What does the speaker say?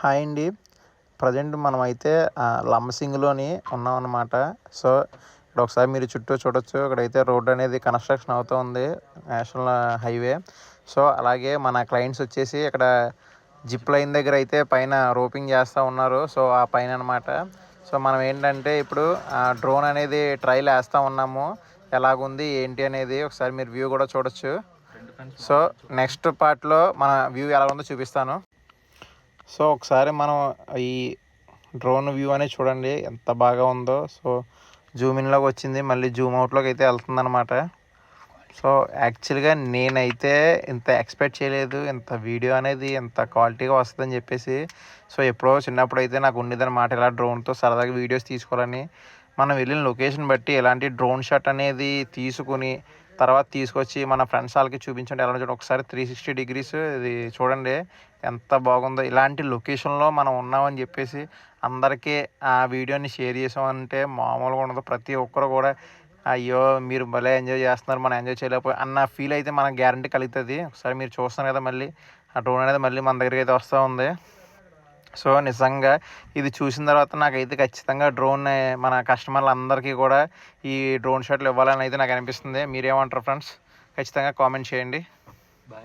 Hi అండి. Present మనమైతే లంబసింగిలోని ఉన్నామన్నమాట. So, ఇక్కడ ఒకసారి మీరు చుట్టూ చూడొచ్చు. ఇక్కడైతే రోడ్ అనేది కన్‌స్ట్రక్షన్ అవుతూ ఉంది. National highway. సో, అలాగే మన క్లయింట్స్ వచ్చేసి ఇక్కడ జిప్ లైన్ దగ్గర అయితే పైన రోపింగ్ చేస్తూ ఉన్నారు. సో, ఆ పైన అనమాట. సో, మనం ఏంటంటే ఇప్పుడు డ్రోన్ అనేది ట్రైల్ వేస్తూ ఉన్నాము. ఎలాగుంది ఏంటి అనేది ఒకసారి మీరు వ్యూ కూడా చూడొచ్చు. సో, నెక్స్ట్ పార్ట్‌లో మన వ్యూ ఎలా ఉందో చూపిస్తాను. సో, ఒకసారి మనం ఈ డ్రోన్ వ్యూ అనేది చూడండి ఎంత బాగా ఉందో. సో, జూమ్ ఇన్‌లోకి వచ్చింది. మళ్ళీ జూమ్ అవుట్‌లోకి అయితే వెళ్తుందనమాట. సో, యాక్చువల్‌గా నేనైతే ఇంత ఎక్స్‌పెక్ట్ చేయలేదు. ఇంత వీడియో అనేది ఇంత క్వాలిటీగా వస్తుందని చెప్పేసి. సో, ఎప్పుడో చిన్నప్పుడైతే నాకు ఉండేదనమాట ఇలా డ్రోన్‌తో సరదాగా వీడియోస్ తీసుకోవాలని. మనం వెళ్ళిన లొకేషన్ బట్టి ఇలాంటి డ్రోన్ షాట్ అనేది తీసుకొని, తర్వాత తీసుకొచ్చి మన ఫ్రెండ్స్ వాళ్ళకి చూపించండి. ఎలా చూడండి ఒకసారి 360 డిగ్రీస్ ఇది చూడండి ఎంత బాగుందో. ఇలాంటి లొకేషన్‌లో మనం ఉన్నామని చెప్పేసి అందరికీ ఆ వీడియోని షేర్ చేసామంటే మామూలుగా ఉండదు. ప్రతి ఒక్కరు కూడా అయ్యో! మీరు భలే ఎంజాయ్ చేస్తున్నారు. మనం ఎంజాయ్ చేయలేకపోయాం అన్న ఫీల్ అయితే మనకు గ్యారంటీ కలుగుతది. ఒకసారి మీరు చూస్తున్నారు కదా మళ్ళీ ఆ డ్రోన్ అనేది మళ్ళీ మన దగ్గరికైతే వస్తూ ఉంది. సో, నిజంగా ఇది చూసిన తర్వాత నాకైతే ఖచ్చితంగా డ్రోన్ మన కస్టమర్లందరికీ కూడా ఈ డ్రోన్ షాట్లు ఇవ్వాలని అయితే నాకు అనిపిస్తుంది. మీరేమంటారు ఫ్రెండ్స్? ఖచ్చితంగా కామెంట్ చేయండి.